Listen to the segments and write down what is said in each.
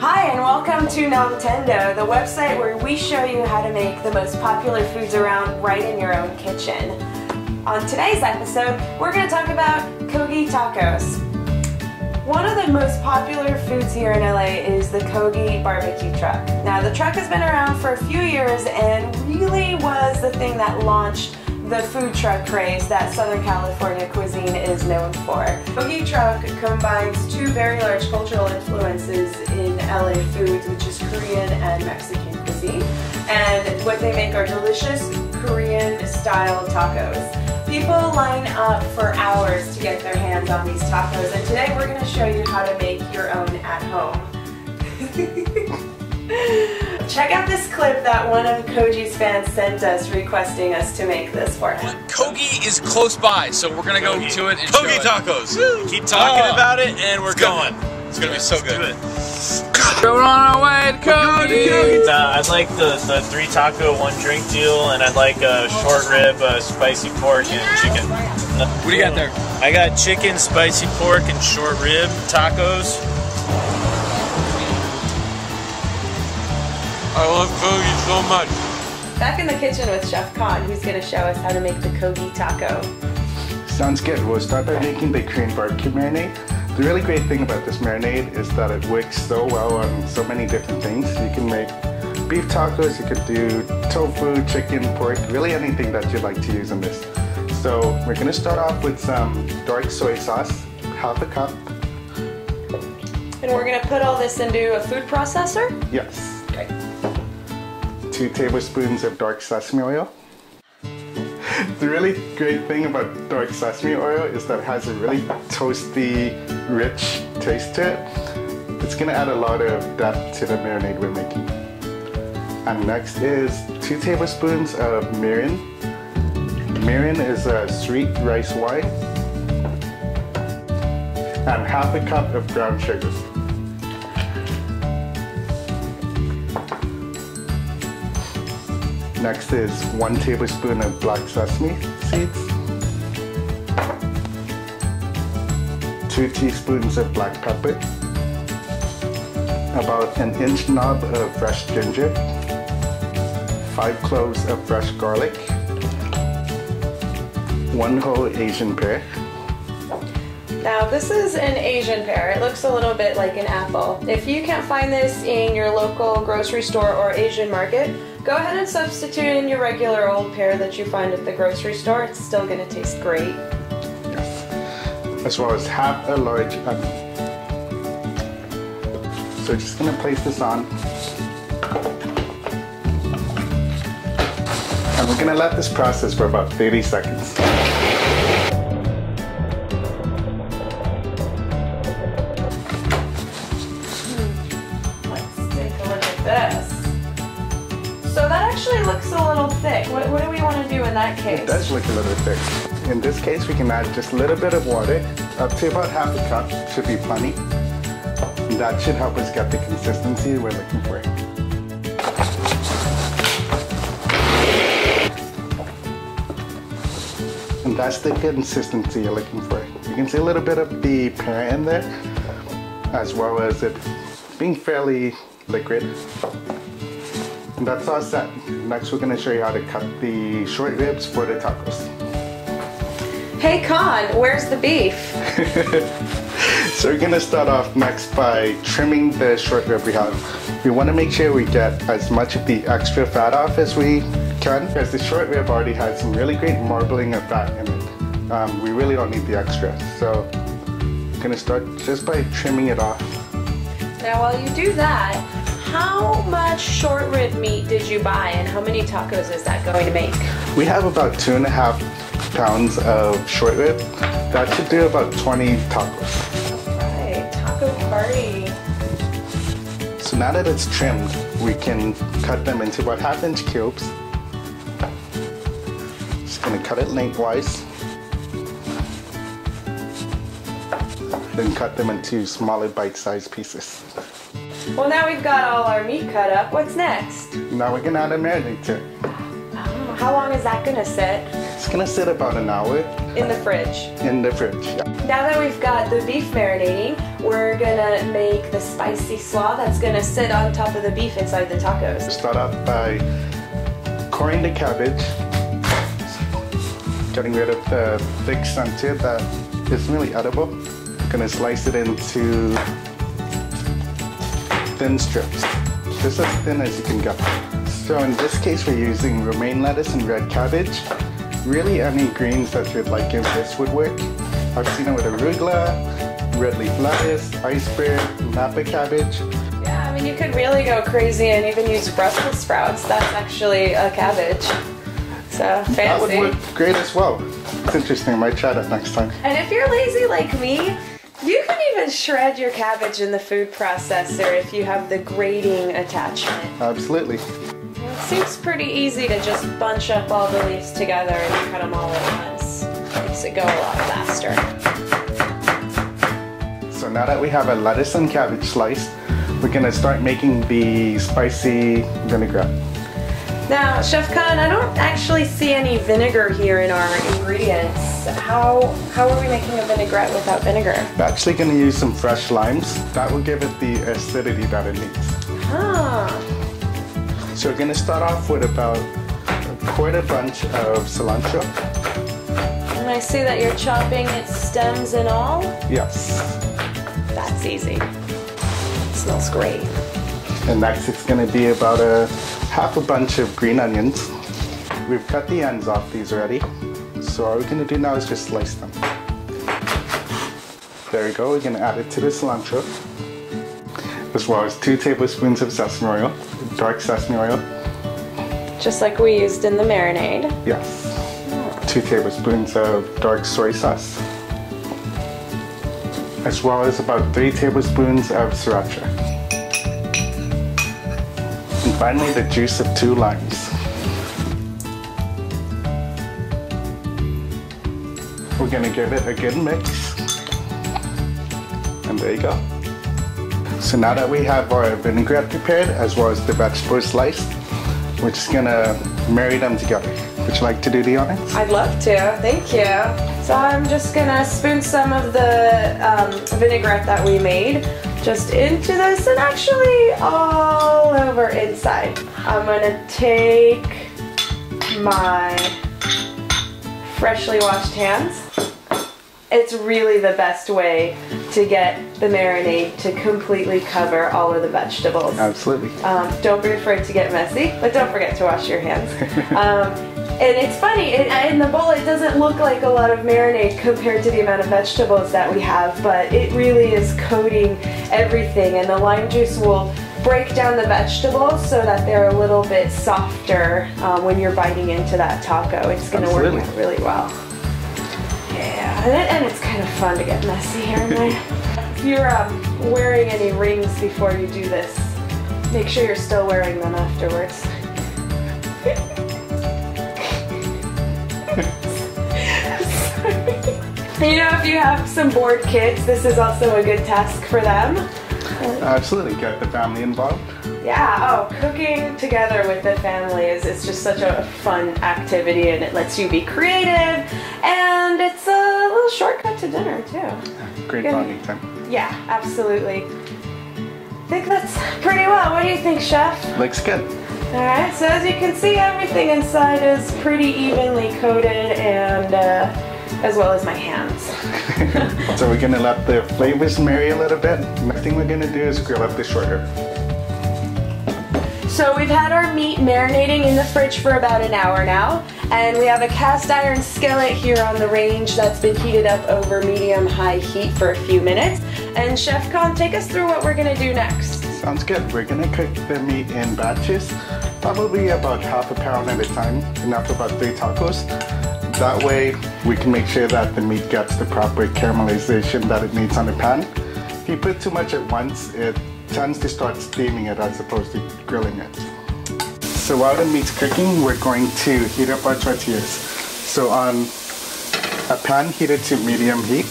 Hi and welcome to Nomtendo, the website where we show you how to make the most popular foods around right in your own kitchen. On today's episode, we're going to talk about Kogi Tacos. One of the most popular foods here in LA is the Kogi barbecue truck. Now the truck has been around for a few years and really was the thing that launched the food truck craze that Southern California cuisine is known for. Kogi truck combines two very large cultural influences in LA foods, which is Korean and Mexican cuisine. And what they make are delicious Korean style tacos. People line up for hours to get their hands on these tacos, and today we're going to show you how to make your own at home. Check out this clip that one of Kogi's fans sent us requesting us to make this for him. Kogi is close by, so we're gonna go to it and Kogi Tacos. Keep talking about it, and we're going. It's gonna be so good. We're on our way to Kogi. I'd like the 3 taco, 1 drink deal, and I'd like a short rib, spicy pork, and chicken. What do you got there? I got chicken, spicy pork, and short rib tacos. I love Kogi so much. Back in the kitchen with Chef Khan, who's going to show us how to make the Kogi taco. Sounds good. We'll start by making the Korean barbecue marinade. The really great thing about this marinade is that it works so well on so many different things. You can make beef tacos, you could do tofu, chicken, pork, really anything that you'd like to use in this. So we're going to start off with some dark soy sauce, half a cup. And we're going to put all this into a food processor? Yes. Okay. 2 tablespoons of dark sesame oil. The really great thing about dark sesame oil is that it has a really toasty, rich taste to it. It's going to add a lot of depth to the marinade we're making. And next is 2 tablespoons of mirin. Mirin is a sweet rice wine. And half a cup of brown sugar. Next is 1 tablespoon of black sesame seeds, 2 teaspoons of black pepper, about an inch knob of fresh ginger, 5 cloves of fresh garlic, 1 whole Asian pear. Now this is an Asian pear. It looks a little bit like an apple. If you can't find this in your local grocery store or Asian market, go ahead and substitute in your regular old pear that you find at the grocery store. It's still going to taste great. Yes. As well as half a large onion. So just going to place this on. And we're going to let this process for about 30 seconds. Let's take a look at this. So that actually looks a little thick. What do we want to do in that case? It does look a little thick. In this case, we can add just a little bit of water, up to about half a cup, should be plenty. And that should help us get the consistency we're looking for. And that's the consistency you're looking for. You can see a little bit of the pear in there, as well as it being fairly liquid. And that's all set. Next we're going to show you how to cut the short ribs for the tacos. Hey Khan, where's the beef? So we're going to start off next by trimming the short rib we have. We want to make sure we get as much of the extra fat off as we can, because the short rib already has some really great marbling of fat in it. We really don't need the extra. So we're going to start just by trimming it off. Now while you do that, how much short rib meat did you buy and how many tacos is that going to make? We have about 2.5 pounds of short rib. That should do about 20 tacos. Alright, taco party. So now that it's trimmed, we can cut them into about 1/2-inch cubes. Just gonna cut it lengthwise. Then cut them into smaller bite-sized pieces. Well, now we've got all our meat cut up. What's next? Now we're gonna add a marinade to it. Oh, how long is that gonna sit? It's gonna sit about an hour. In the fridge. In the fridge, yeah. Now that we've got the beef marinating, we're gonna make the spicy slaw that's gonna sit on top of the beef inside the tacos. Start off by coring the cabbage, getting rid of the thick center that isn't really edible. Gonna slice it into thin strips, just as thin as you can get. So in this case, we're using romaine lettuce and red cabbage. Really, any greens that you'd like in this would work. I've seen it with arugula, red leaf lettuce, iceberg, napa cabbage. Yeah, I mean, you could really go crazy and even use Brussels sprouts. That's actually a cabbage. So fancy. That would work great as well. It's interesting. I might try that next time. And if you're lazy like me, you can even shred your cabbage in the food processor if you have the grating attachment. Absolutely. It seems pretty easy to just bunch up all the leaves together and cut them all at once. Makes it go a lot faster. So now that we have a lettuce and cabbage sliced, we're gonna start making the spicy vinaigrette. Now, Chef Khan, I don't actually see any vinegar here in our ingredients. How are we making a vinaigrette without vinegar? We're actually gonna use some fresh limes. That will give it the acidity that it needs. Ah. So we're gonna start off with about a quarter bunch of cilantro. And I see that you're chopping its stems and all. Yes. That's easy. It smells great. And next it's gonna be about half a bunch of green onions. We've cut the ends off these already. So all we're gonna do now is just slice them. There we go, we're gonna add it to the cilantro. As well as 2 tablespoons of sesame oil, dark sesame oil. Just like we used in the marinade. Yes. 2 tablespoons of dark soy sauce. As well as about 3 tablespoons of sriracha. And finally, the juice of 2 limes. We're gonna give it a good mix. And there you go. So now that we have our vinaigrette prepared, as well as the vegetables sliced, we're just gonna marry them together. Would you like to do the honors? I'd love to, thank you. So I'm just gonna spoon some of the vinaigrette that we made just into this and actually all over inside. I'm gonna take my freshly washed hands. It's really the best way to get the marinade to completely cover all of the vegetables. Absolutely. Don't be afraid to get messy, but don't forget to wash your hands. And it's funny, in the bowl it doesn't look like a lot of marinade compared to the amount of vegetables that we have, but it really is coating everything, and the lime juice will break down the vegetables so that they're a little bit softer when you're biting into that taco. It's going to work out really well. Yeah, and it's kind of fun to get messy here and there. If you're wearing any rings before you do this, make sure you're still wearing them afterwards. You know, if you have some bored kids, this is also a good task for them. Absolutely, get the family involved. Yeah, cooking together with the family is just such a fun activity, and it lets you be creative, and it's a little shortcut to dinner too. Great bonding time. Yeah, absolutely. I think that's pretty well. What do you think, Chef? Looks good. Alright, so as you can see, everything inside is pretty evenly coated, and as well as my hands. So we're gonna let the flavors marry a little bit. Next thing we're gonna do is grill up the short rib. So we've had our meat marinating in the fridge for about an hour now, and we have a cast iron skillet here on the range that's been heated up over medium-high heat for a few minutes. And Chef Khan, take us through what we're gonna do next. Sounds good. We're gonna cook the meat in batches, probably about half a pound at a time, enough for about 3 tacos. That way we can make sure that the meat gets the proper caramelization that it needs on the pan. If you put too much at once, it tends to start steaming it as opposed to grilling it. So while the meat's cooking, we're going to heat up our tortillas. So on a pan heated to medium heat,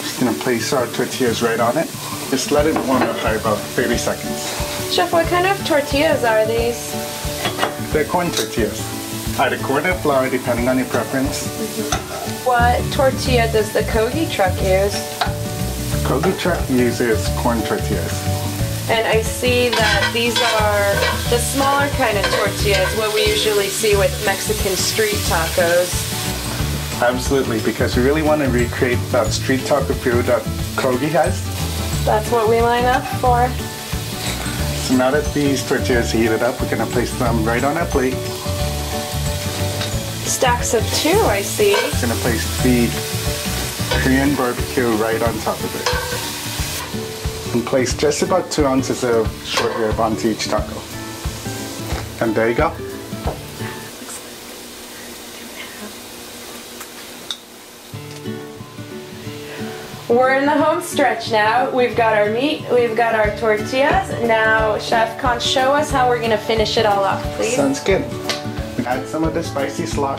just gonna place our tortillas right on it. Just let it warm up by about 30 seconds. Chef, what kind of tortillas are these? They're corn tortillas. either corn or flour, depending on your preference. What tortilla does the Kogi truck use? Kogi truck uses corn tortillas. And I see that these are the smaller kind of tortillas, what we usually see with Mexican street tacos. Absolutely, because we really want to recreate that street taco feel that Kogi has. That's what we line up for. So now that these tortillas are heated up, we're going to place them right on our plate. Stacks of 2, I see. We're going to place the Korean barbecue right on top of it. And place just about 2 ounces of short rib onto each taco. And there you go. We're in the home stretch now. We've got our meat, we've got our tortillas. Now, Chef Khan, show us how we're gonna finish it all off, please. Sounds good. Add some of the spicy slaw.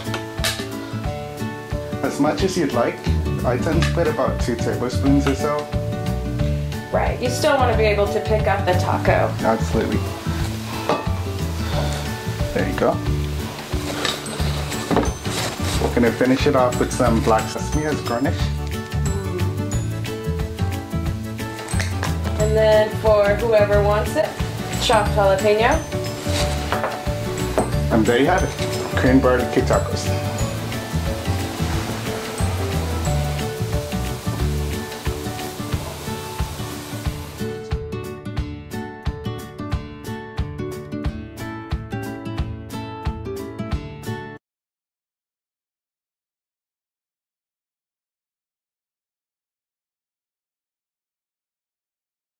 As much as you'd like. I tend to put about 2 tablespoons or so. Right, you still want to be able to pick up the taco. Absolutely. There you go. Gonna finish it off with some black sesame as garnish. And then for whoever wants it, chopped jalapeno. And there you have it. Korean barbecue tacos.